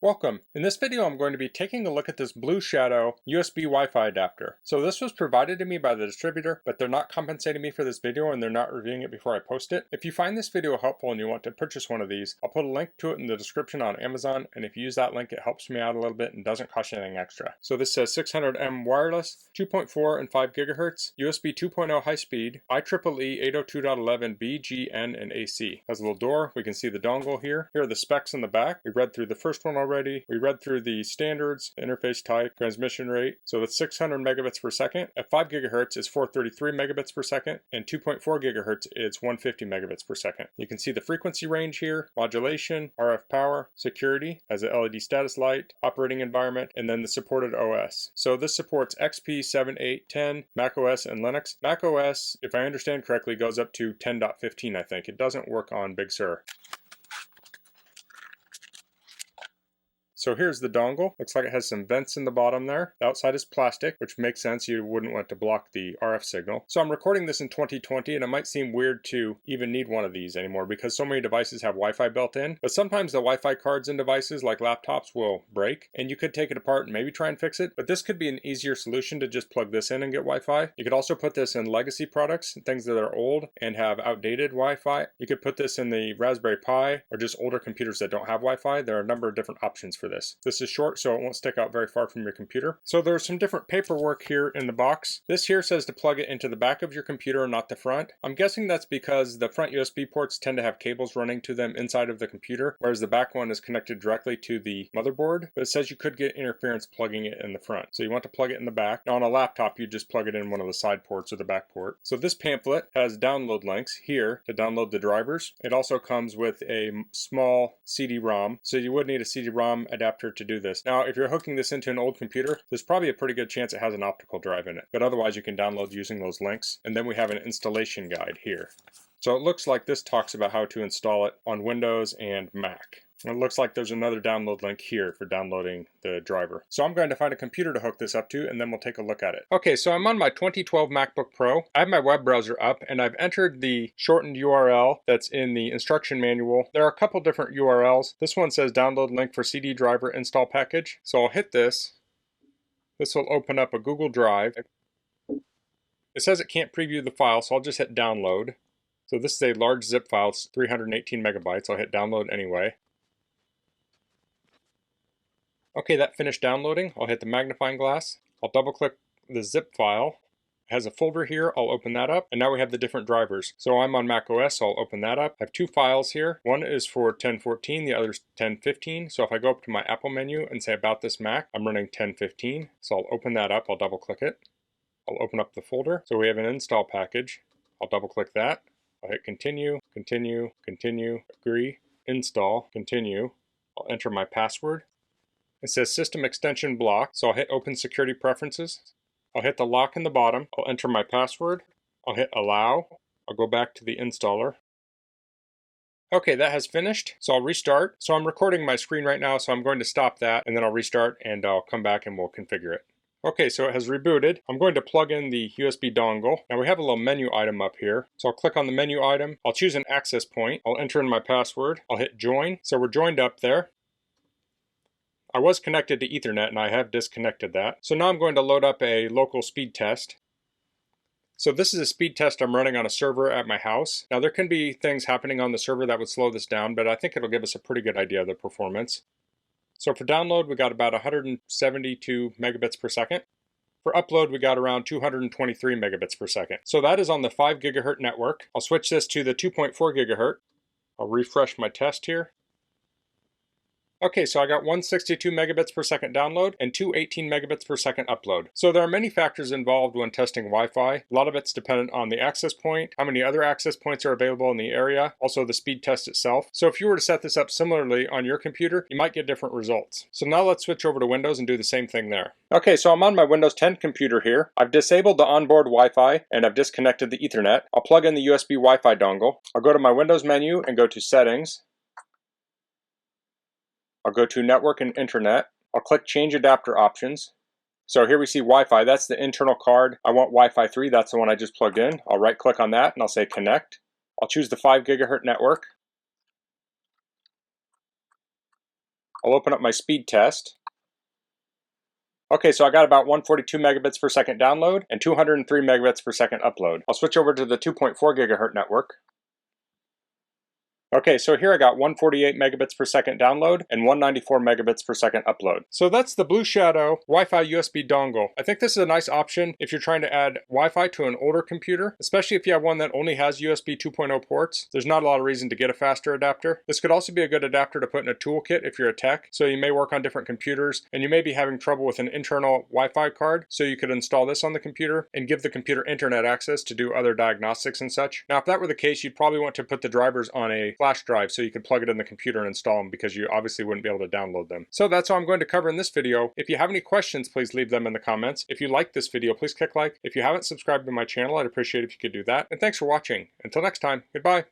Welcome. In this video I'm going to be taking a look at this Blueshadow USB Wi-Fi adapter. So this was provided to me by the distributor, but they're not compensating me for this video and they're not reviewing it before I post it. If you find this video helpful and you want to purchase one of these, I'll put a link to it in the description on Amazon, and if you use that link it helps me out a little bit and doesn't cost you anything extra. So this says 600M wireless, 2.4 and 5 gigahertz, USB 2.0 high speed, IEEE 802.11b, G, N, and AC. Has a little door, we can see the dongle here. Here are the specs in the back. We read through the first one already. We read through the standards, interface type, transmission rate. So it's 600 megabits per second. At 5 gigahertz is 433 megabits per second, and 2.4 gigahertz is 150 megabits per second. You can see the frequency range here, modulation, RF power, security, has an LED status light, operating environment, and then the supported OS. So this supports XP 7, 8, 10, macOS, and Linux. macOS, if I understand correctly, goes up to 10.15, I think. It doesn't work on Big Sur. So here's the dongle. Looks like it has some vents in the bottom there. The outside is plastic, which makes sense. You wouldn't want to block the RF signal. So I'm recording this in 2020, and it might seem weird to even need one of these anymore because so many devices have Wi-Fi built in. But sometimes the Wi-Fi cards in devices like laptops will break, and you could take it apart and maybe try and fix it. But this could be an easier solution to just plug this in and get Wi-Fi. You could also put this in legacy products, things that are old and have outdated Wi-Fi. You could put this in the Raspberry Pi or just older computers that don't have Wi-Fi. There are a number of different options for this. This is short, so it won't stick out very far from your computer. So there's some different paperwork here in the box. This here says to plug it into the back of your computer and not the front. I'm guessing that's because the front USB ports tend to have cables running to them inside of the computer, whereas the back one is connected directly to the motherboard. But it says you could get interference plugging it in the front. So you want to plug it in the back. Now on a laptop, you just plug it in one of the side ports or the back port. So this pamphlet has download links here to download the drivers. It also comes with a small CD-ROM, so you would need a CD-ROM adapter to do this. Now, if you're hooking this into an old computer, there's probably a pretty good chance it has an optical drive in it, but otherwise you can download using those links. And then we have an installation guide here. So it looks like this talks about how to install it on Windows and Mac. And it looks like there's another download link here for downloading the driver. So I'm going to find a computer to hook this up to, and then we'll take a look at it. Okay, so I'm on my 2012 MacBook Pro. I have my web browser up, and I've entered the shortened URL that's in the instruction manual. There are a couple different URLs. This one says download link for CD driver install package. So I'll hit this. This will open up a Google Drive. It says it can't preview the file, so I'll just hit download. So this is a large zip file, it's 318 megabytes. I'll hit download anyway. Okay, that finished downloading. I'll hit the magnifying glass. I'll double click the zip file. It has a folder here. I'll open that up. And now we have the different drivers. So I'm on Mac OS, so I'll open that up. I have two files here. One is for 1014, the other is 1015. So if I go up to my Apple menu and say about this Mac, I'm running 1015. So I'll open that up. I'll double click it. I'll open up the folder. So we have an install package. I'll double click that. I'll hit continue, continue, continue, agree, install, continue. I'll enter my password. It says system extension block, so I'll hit open security preferences. I'll hit the lock in the bottom. I'll enter my password. I'll hit allow. I'll go back to the installer. Okay, that has finished, so I'll restart. So I'm recording my screen right now, so I'm going to stop that, and then I'll restart, and I'll come back and we'll configure it. Okay, so it has rebooted. I'm going to plug in the USB dongle. Now we have a little menu item up here. So I'll click on the menu item. I'll choose an access point. I'll enter in my password. I'll hit join. So we're joined up there. I was connected to Ethernet and I have disconnected that. So now I'm going to load up a local speed test. So this is a speed test I'm running on a server at my house. Now there can be things happening on the server that would slow this down, but I think it'll give us a pretty good idea of the performance. So for download, we got about 172 megabits per second. For upload, we got around 223 megabits per second. So that is on the 5 gigahertz network. I'll switch this to the 2.4 gigahertz. I'll refresh my test here. Okay, so I got 162 megabits per second download and 218 megabits per second upload. So there are many factors involved when testing Wi-Fi. A lot of it's dependent on the access point, how many other access points are available in the area, also the speed test itself. So if you were to set this up similarly on your computer, you might get different results. So now let's switch over to Windows and do the same thing there. Okay, so I'm on my Windows 10 computer here. I've disabled the onboard Wi-Fi and I've disconnected the Ethernet. I'll plug in the USB Wi-Fi dongle. I'll go to my Windows menu and go to Settings. I'll go to Network and Internet. I'll click Change Adapter Options. So here we see Wi-Fi. That's the internal card. I want Wi-Fi 3. That's the one I just plugged in. I'll right click on that and I'll say Connect. I'll choose the 5 gigahertz network. I'll open up my speed test. Okay, so I got about 142 megabits per second download and 203 megabits per second upload. I'll switch over to the 2.4 gigahertz network. Okay, so here I got 148 megabits per second download and 194 megabits per second upload. So that's the Blueshadow Wi-Fi USB dongle. I think this is a nice option if you're trying to add Wi-Fi to an older computer, especially if you have one that only has USB 2.0 ports. There's not a lot of reason to get a faster adapter. This could also be a good adapter to put in a toolkit if you're a tech, so you may work on different computers and you may be having trouble with an internal Wi-Fi card, so you could install this on the computer and give the computer internet access to do other diagnostics and such. Now, if that were the case, you'd probably want to put the drivers on a flash drive so you could plug it in the computer and install them, because you obviously wouldn't be able to download them. So that's all I'm going to cover in this video. If you have any questions, please leave them in the comments. If you like this video, please click like. If you haven't subscribed to my channel, I'd appreciate it if you could do that. And thanks for watching. Until next time, goodbye.